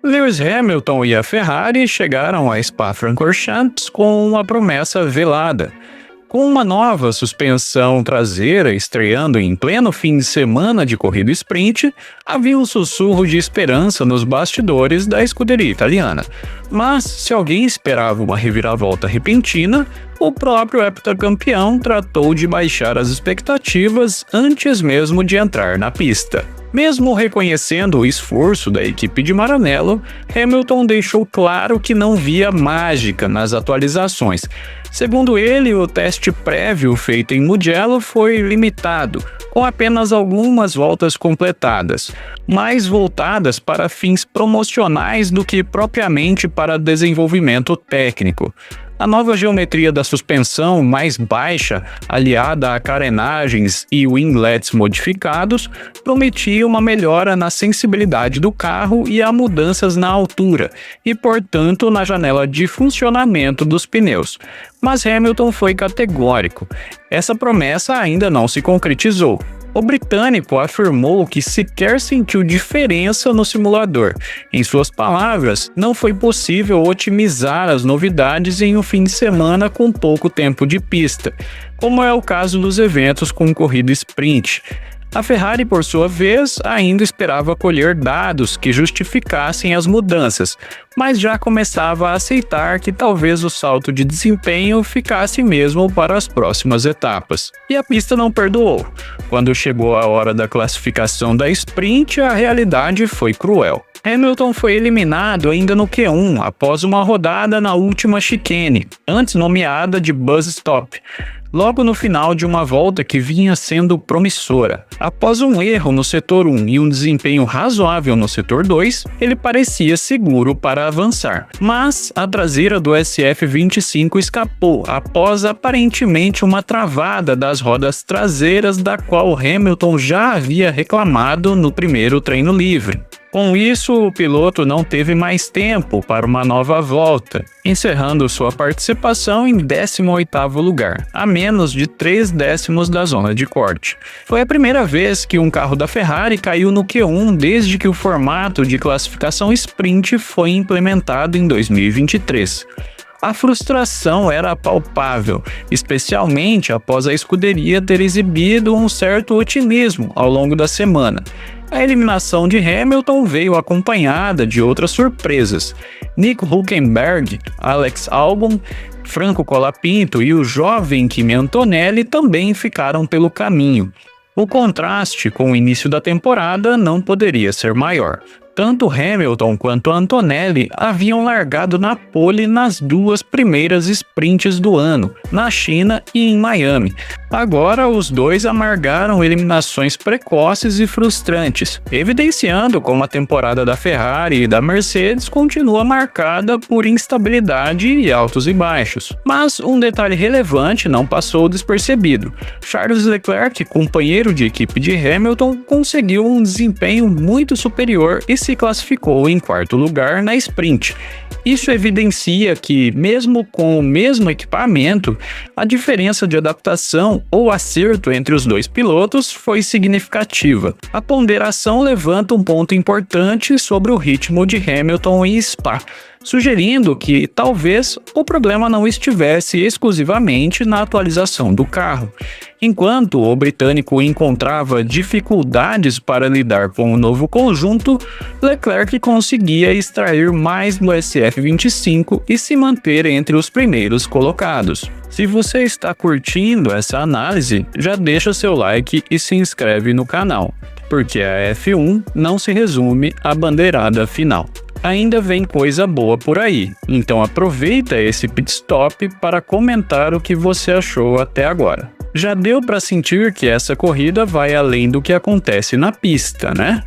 Lewis Hamilton e a Ferrari chegaram a Spa-Francorchamps com uma promessa velada. Com uma nova suspensão traseira estreando em pleno fim de semana de corrida sprint, havia um sussurro de esperança nos bastidores da escuderia italiana. Mas, se alguém esperava uma reviravolta repentina, o próprio heptacampeão tratou de baixar as expectativas antes mesmo de entrar na pista. Mesmo reconhecendo o esforço da equipe de Maranello, Hamilton deixou claro que não via mágica nas atualizações. Segundo ele, o teste prévio feito em Mugello foi limitado, com apenas algumas voltas completadas, mais voltadas para fins promocionais do que propriamente para desenvolvimento técnico. A nova geometria da suspensão mais baixa, aliada a carenagens e winglets modificados, prometia uma melhora na sensibilidade do carro e a mudanças na altura, e portanto na janela de funcionamento dos pneus. Mas Hamilton foi categórico. Essa promessa ainda não se concretizou. O britânico afirmou que sequer sentiu diferença no simulador. Em suas palavras, não foi possível otimizar as novidades em um fim de semana com pouco tempo de pista, como é o caso dos eventos com corrida sprint. A Ferrari, por sua vez, ainda esperava colher dados que justificassem as mudanças, mas já começava a aceitar que talvez o salto de desempenho ficasse mesmo para as próximas etapas. E a pista não perdoou. Quando chegou a hora da classificação da sprint, a realidade foi cruel. Hamilton foi eliminado ainda no Q1 após uma rodada na última chicane, antes nomeada de Buzz Stop, logo no final de uma volta que vinha sendo promissora. Após um erro no setor 1 e um desempenho razoável no setor 2, ele parecia seguro para avançar. Mas a traseira do SF25 escapou após aparentemente uma travada das rodas traseiras da qual Hamilton já havia reclamado no primeiro treino livre. Com isso, o piloto não teve mais tempo para uma nova volta, encerrando sua participação em 18º lugar, a menos de 3 décimos da zona de corte. Foi a primeira vez que um carro da Ferrari caiu no Q1 desde que o formato de classificação sprint foi implementado em 2023. A frustração era palpável, especialmente após a escuderia ter exibido um certo otimismo ao longo da semana. A eliminação de Hamilton veio acompanhada de outras surpresas. Nico Hülkenberg, Alex Albon, Franco Colapinto e o jovem Kimi Antonelli também ficaram pelo caminho. O contraste com o início da temporada não poderia ser maior. Tanto Hamilton quanto Antonelli haviam largado na pole nas 2 primeiras sprints do ano, na China e em Miami. Agora, os dois amargaram eliminações precoces e frustrantes, evidenciando como a temporada da Ferrari e da Mercedes continua marcada por instabilidade e altos e baixos. Mas um detalhe relevante não passou despercebido. Charles Leclerc, companheiro de equipe de Hamilton, conseguiu um desempenho muito superior e se classificou em 4º lugar na sprint. Isso evidencia que, mesmo com o mesmo equipamento, a diferença de adaptação ou acerto entre os dois pilotos foi significativa. A ponderação levanta um ponto importante sobre o ritmo de Hamilton em Spa, sugerindo que talvez o problema não estivesse exclusivamente na atualização do carro. Enquanto o britânico encontrava dificuldades para lidar com o novo conjunto, Leclerc conseguia extrair mais do SF25 e se manter entre os primeiros colocados. Se você está curtindo essa análise, já deixa seu like e se inscreve no canal, porque a F1 não se resume à bandeirada final. Ainda vem coisa boa por aí, então aproveita esse pit stop para comentar o que você achou até agora. Já deu para sentir que essa corrida vai além do que acontece na pista, né?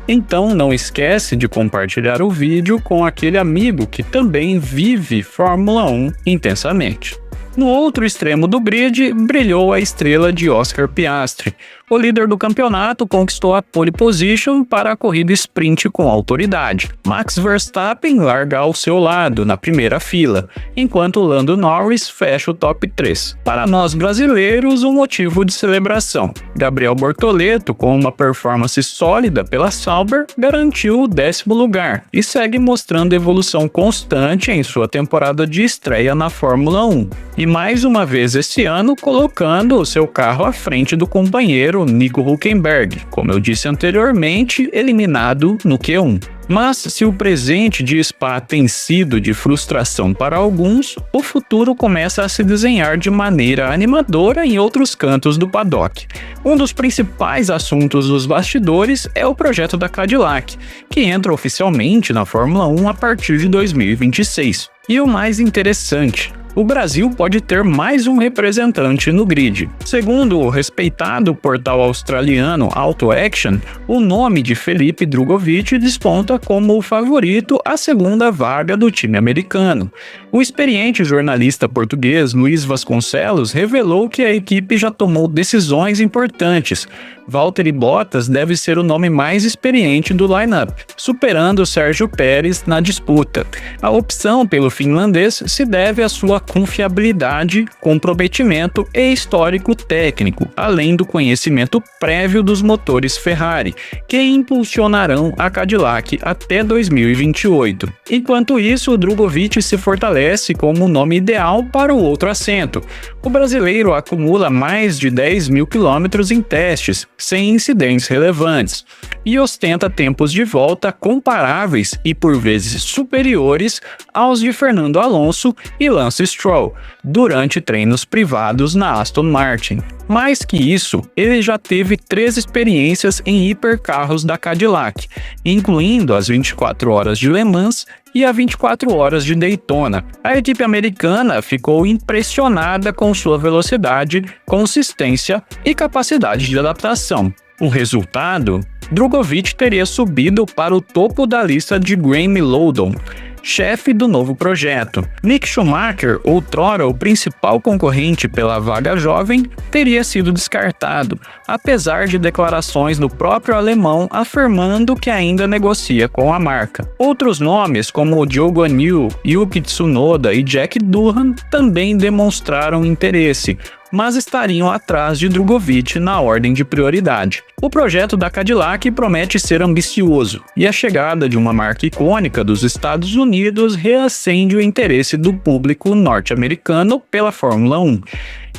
Então não esquece de compartilhar o vídeo com aquele amigo que também vive Fórmula 1 intensamente. No outro extremo do grid, brilhou a estrela de Oscar Piastri, O líder do campeonato conquistou a pole position para a corrida sprint com autoridade. Max Verstappen larga ao seu lado, na primeira fila, enquanto Lando Norris fecha o top 3. Para nós brasileiros, um motivo de celebração. Gabriel Bortoleto, com uma performance sólida pela Sauber, garantiu o 10º lugar e segue mostrando evolução constante em sua temporada de estreia na Fórmula 1. E mais uma vez esse ano, colocando o seu carro à frente do companheiro Nico Hülkenberg, como eu disse anteriormente, eliminado no Q1. Mas se o presente de Spa tem sido de frustração para alguns, o futuro começa a se desenhar de maneira animadora em outros cantos do paddock. Um dos principais assuntos dos bastidores é o projeto da Cadillac, que entra oficialmente na Fórmula 1 a partir de 2026. E o mais interessante, o Brasil pode ter mais um representante no grid. Segundo o respeitado portal australiano Auto Action, o nome de Felipe Drugovich desponta como o favorito à segunda vaga do time americano. O experiente jornalista português Luiz Vasconcelos revelou que a equipe já tomou decisões importantes. Valtteri Bottas deve ser o nome mais experiente do line-up, superando Sérgio Pérez na disputa. A opção pelo finlandês se deve à sua confiabilidade, comprometimento e histórico técnico, além do conhecimento prévio dos motores Ferrari, que impulsionarão a Cadillac até 2028. Enquanto isso, o Drugovich se fortalece como o nome ideal para o outro assento. O brasileiro acumula mais de 10 mil quilômetros em testes, sem incidentes relevantes, e ostenta tempos de volta comparáveis e por vezes superiores aos de Fernando Alonso e Lance Stroll, durante treinos privados na Aston Martin. Mais que isso, ele já teve 3 experiências em hipercarros da Cadillac, incluindo as 24 horas de Le Mans e a 24 horas de Daytona. A equipe americana ficou impressionada com sua velocidade, consistência e capacidade de adaptação. O resultado? Drugovich teria subido para o topo da lista de Graeme Lowdon, chefe do novo projeto. Mick Schumacher, outrora o principal concorrente pela vaga jovem, teria sido descartado, apesar de declarações do próprio alemão afirmando que ainda negocia com a marca. Outros nomes, como Zhou Guanyu, Yuki Tsunoda e Jack Doohan, também demonstraram interesse, mas estariam atrás de Drugovich na ordem de prioridade. O projeto da Cadillac promete ser ambicioso, e a chegada de uma marca icônica dos Estados Unidos reacende o interesse do público norte-americano pela Fórmula 1.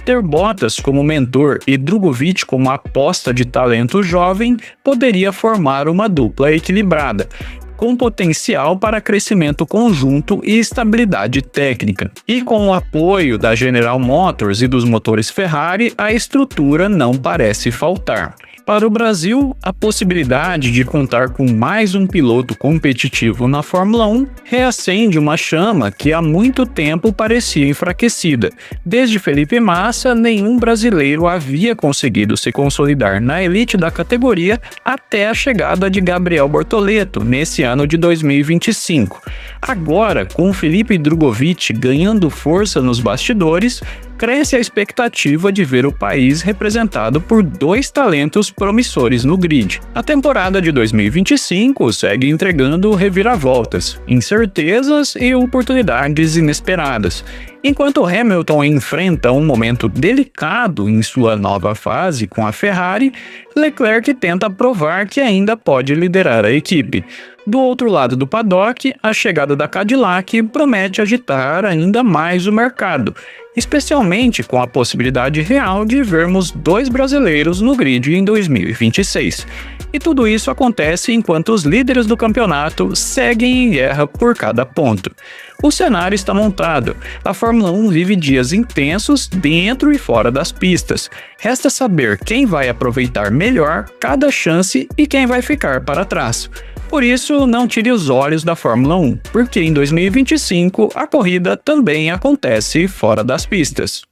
Ter Bottas como mentor e Drugovich como aposta de talento jovem poderia formar uma dupla equilibrada, com potencial para crescimento conjunto e estabilidade técnica. E com o apoio da General Motors e dos motores Ferrari, a estrutura não parece faltar. Para o Brasil, a possibilidade de contar com mais um piloto competitivo na Fórmula 1 reacende uma chama que há muito tempo parecia enfraquecida. Desde Felipe Massa, nenhum brasileiro havia conseguido se consolidar na elite da categoria até a chegada de Gabriel Bortoleto, nesse ano de 2025. Agora, com Felipe Drugovich ganhando força nos bastidores, cresce a expectativa de ver o país representado por 2 talentos promissores no grid. A temporada de 2025 segue entregando reviravoltas, incertezas e oportunidades inesperadas. Enquanto Hamilton enfrenta um momento delicado em sua nova fase com a Ferrari, Leclerc tenta provar que ainda pode liderar a equipe. Do outro lado do paddock, a chegada da Cadillac promete agitar ainda mais o mercado, especialmente com a possibilidade real de vermos 2 brasileiros no grid em 2026. E tudo isso acontece enquanto os líderes do campeonato seguem em guerra por cada ponto. O cenário está montado. A Fórmula 1 vive dias intensos dentro e fora das pistas. Resta saber quem vai aproveitar melhor cada chance e quem vai ficar para trás. Por isso, não tire os olhos da Fórmula 1, porque em 2025 a corrida também acontece fora das pistas.